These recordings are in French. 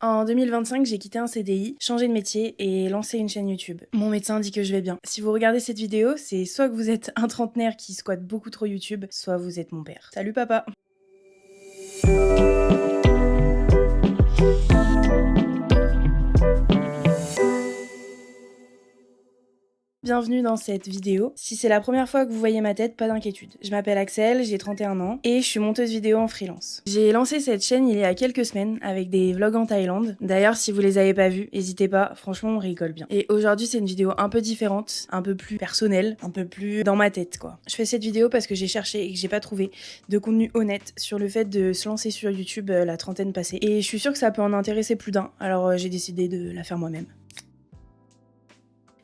En 2025, j'ai quitté un CDI, changé de métier et lancé une chaîne YouTube. Mon médecin dit que je vais bien. Si vous regardez cette vidéo, c'est soit que vous êtes un trentenaire qui squatte beaucoup trop YouTube, soit vous êtes mon père. Salut papa! Bienvenue dans cette vidéo. Si c'est la première fois que vous voyez ma tête, pas d'inquiétude. Je m'appelle Axel, j'ai 31 ans et je suis monteuse vidéo en freelance. J'ai lancé cette chaîne il y a quelques semaines avec des vlogs en Thaïlande. D'ailleurs, si vous les avez pas vus, n'hésitez pas, franchement on rigole bien. Et aujourd'hui c'est une vidéo un peu différente, un peu plus personnelle, un peu plus dans ma tête quoi. Je fais cette vidéo parce que j'ai cherché et que j'ai pas trouvé de contenu honnête sur le fait de se lancer sur YouTube la trentaine passée. Et je suis sûre que ça peut en intéresser plus d'un, alors j'ai décidé de la faire moi-même.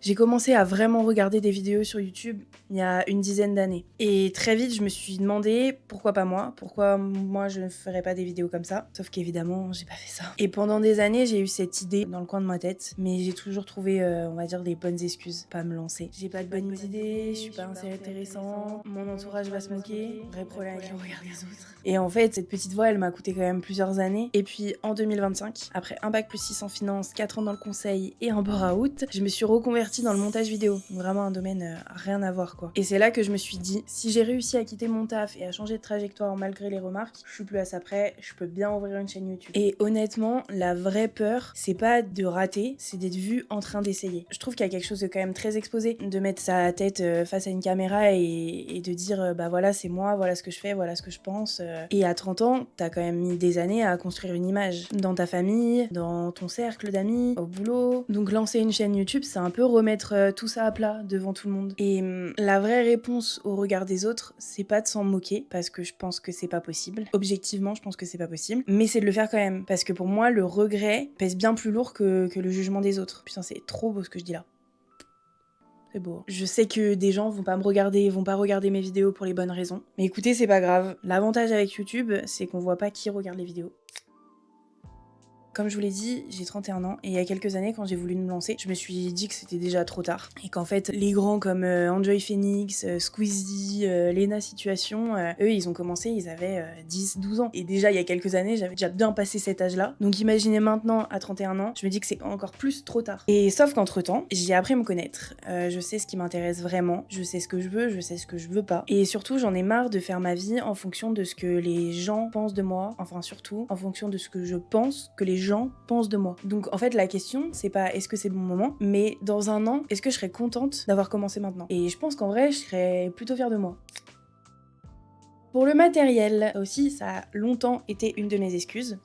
J'ai commencé à vraiment regarder des vidéos sur YouTube il y a une dizaine d'années. Et très vite, je me suis demandé pourquoi pas moi, pourquoi moi je ne ferais pas des vidéos comme ça. Sauf qu'évidemment, j'ai pas fait ça. Et pendant des années, j'ai eu cette idée dans le coin de ma tête, mais j'ai toujours trouvé, on va dire, des bonnes excuses pour pas me lancer. J'ai pas de bonnes idées, je suis pas assez intéressant, mon entourage va se moquer, vrai problème avec le regard des autres. Et en fait, cette petite voix, elle m'a coûté quand même plusieurs années. Et puis en 2025, après un bac plus 6 en finance, 4 ans dans le conseil et un burn-out, je me suis reconvertie dans le montage vidéo. Vraiment un domaine rien à voir quoi. Et c'est là que je me suis dit, si j'ai réussi à quitter mon taf et à changer de trajectoire malgré les remarques, je suis plus à ça près, je peux bien ouvrir une chaîne YouTube. Et honnêtement, la vraie peur, c'est pas de rater, c'est d'être vu en train d'essayer. Je trouve qu'il y a quelque chose de quand même très exposé, de mettre sa tête face à une caméra et de dire bah voilà c'est moi, voilà ce que je fais, voilà ce que je pense. Et à 30 ans, t'as quand même mis des années à construire une image. Dans ta famille, dans ton cercle d'amis, au boulot. Donc lancer une chaîne YouTube, c'est un peu remettre tout ça à plat devant tout le monde. Et la vraie réponse au regard des autres, c'est pas de s'en moquer, parce que je pense que c'est pas possible. Objectivement, je pense que c'est pas possible. Mais c'est de le faire quand même, parce que pour moi, le regret pèse bien plus lourd que le jugement des autres. Putain, c'est trop beau ce que je dis là. C'est beau. Je sais que des gens vont pas me regarder, vont pas regarder mes vidéos pour les bonnes raisons. Mais écoutez, c'est pas grave. L'avantage avec YouTube, c'est qu'on voit pas qui regarde les vidéos. Comme je vous l'ai dit, j'ai 31 ans et il y a quelques années, quand j'ai voulu me lancer, je me suis dit que c'était déjà trop tard. Et qu'en fait, les grands comme Enjoy Phoenix, Squeezie, Lena Situation, eux, ils ont commencé, ils avaient 10-12 ans. Et déjà, il y a quelques années, j'avais déjà bien passé cet âge-là. Donc imaginez maintenant, à 31 ans, je me dis que c'est encore plus trop tard. Et sauf qu'entre-temps, j'ai appris à me connaître. Je sais ce qui m'intéresse vraiment, je sais ce que je veux, je sais ce que je veux pas. Et surtout, j'en ai marre de faire ma vie en fonction de ce que les gens pensent de moi. Enfin, surtout, en fonction de ce que je pense que les gens pensent de moi. Donc en fait la question c'est pas est-ce que c'est le bon moment, mais dans un an est-ce que je serais contente d'avoir commencé maintenant. Et je pense qu'en vrai je serais plutôt fière de moi. Pour le matériel aussi, ça a longtemps été une de mes excuses.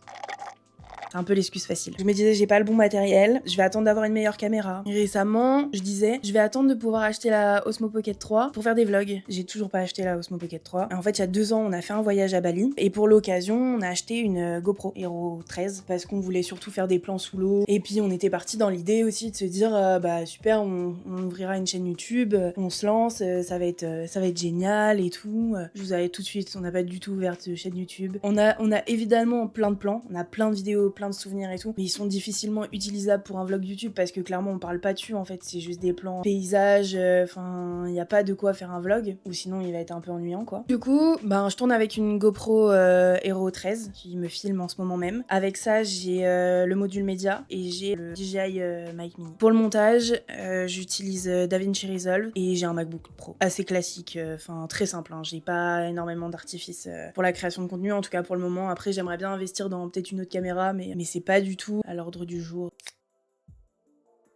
C'est un peu l'excuse facile. Je me disais j'ai pas le bon matériel, je vais attendre d'avoir une meilleure caméra. Et récemment, je disais je vais attendre de pouvoir acheter la Osmo Pocket 3 pour faire des vlogs. J'ai toujours pas acheté la Osmo Pocket 3. En fait, il y a 2 ans, on a fait un voyage à Bali et pour l'occasion, on a acheté une GoPro Hero 13 parce qu'on voulait surtout faire des plans sous l'eau. Et puis on était parti dans l'idée aussi de se dire bah super, on ouvrira une chaîne YouTube, on se lance, ça va être génial et tout. Je vous avais tout de suite, on n'a pas du tout ouvert de chaîne YouTube. On a évidemment plein de plans, on a plein de vidéos, plein de souvenirs et tout, mais ils sont difficilement utilisables pour un vlog YouTube parce que clairement on parle pas dessus en fait, c'est juste des plans paysages, enfin il y a pas de quoi faire un vlog ou sinon il va être un peu ennuyant quoi. Du coup, ben je tourne avec une GoPro Hero 13 qui me filme en ce moment même. Avec ça, j'ai le module média et j'ai le DJI Mic Mini. Pour le montage, j'utilise DaVinci Resolve et j'ai un MacBook Pro. Assez classique, enfin très simple, hein. J'ai pas énormément d'artifices pour la création de contenu, en tout cas pour le moment. Après j'aimerais bien investir dans peut-être une autre caméra, mais c'est pas du tout à l'ordre du jour.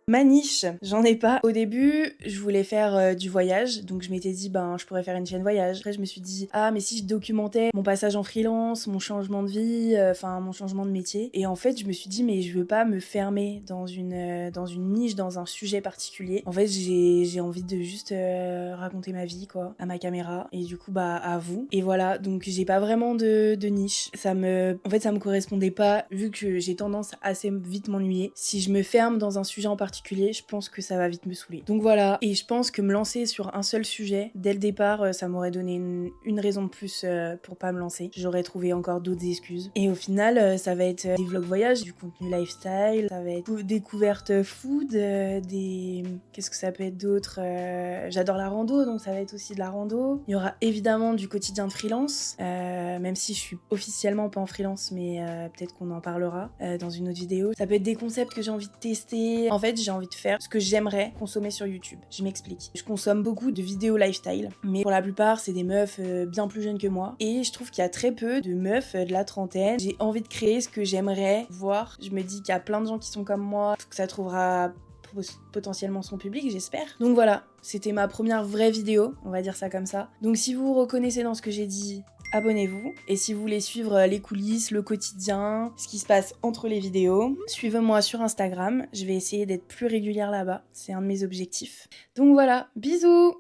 Ma niche, j'en ai pas. Au début, je voulais faire du voyage, donc je m'étais dit ben je pourrais faire une chaîne voyage. Après je me suis dit ah mais si je documentais mon passage en freelance, mon changement de vie, enfin mon changement de métier. Et en fait je me suis dit mais je veux pas me fermer dans une niche, dans un sujet particulier. En fait j'ai envie de juste raconter ma vie quoi, à ma caméra et du coup bah à vous. Et voilà, donc j'ai pas vraiment de niche. En fait ça me correspondait pas vu que j'ai tendance à assez vite m'ennuyer. Si je me ferme dans un sujet en particulier, particulier, je pense que ça va vite me saouler. Donc voilà, et je pense que me lancer sur un seul sujet, dès le départ, ça m'aurait donné une raison de plus pour pas me lancer. J'aurais trouvé encore d'autres excuses. Et au final, ça va être des vlogs voyages, du contenu lifestyle, ça va être découverte food, qu'est-ce que ça peut être d'autre, j'adore la rando, donc ça va être aussi de la rando. Il y aura évidemment du quotidien de freelance, même si je suis officiellement pas en freelance, mais peut-être qu'on en parlera dans une autre vidéo. Ça peut être des concepts que j'ai envie de tester. En fait, j'ai envie de faire ce que j'aimerais consommer sur YouTube. Je m'explique. Je consomme beaucoup de vidéos lifestyle, mais pour la plupart, c'est des meufs bien plus jeunes que moi. Et je trouve qu'il y a très peu de meufs de la trentaine. J'ai envie de créer ce que j'aimerais voir. Je me dis qu'il y a plein de gens qui sont comme moi, que ça trouvera potentiellement son public, j'espère. Donc voilà, c'était ma première vraie vidéo, on va dire ça comme ça. Donc si vous vous reconnaissez dans ce que j'ai dit, abonnez-vous. Et si vous voulez suivre les coulisses, le quotidien, ce qui se passe entre les vidéos, suivez-moi sur Instagram. Je vais essayer d'être plus régulière là-bas. C'est un de mes objectifs. Donc voilà, bisous!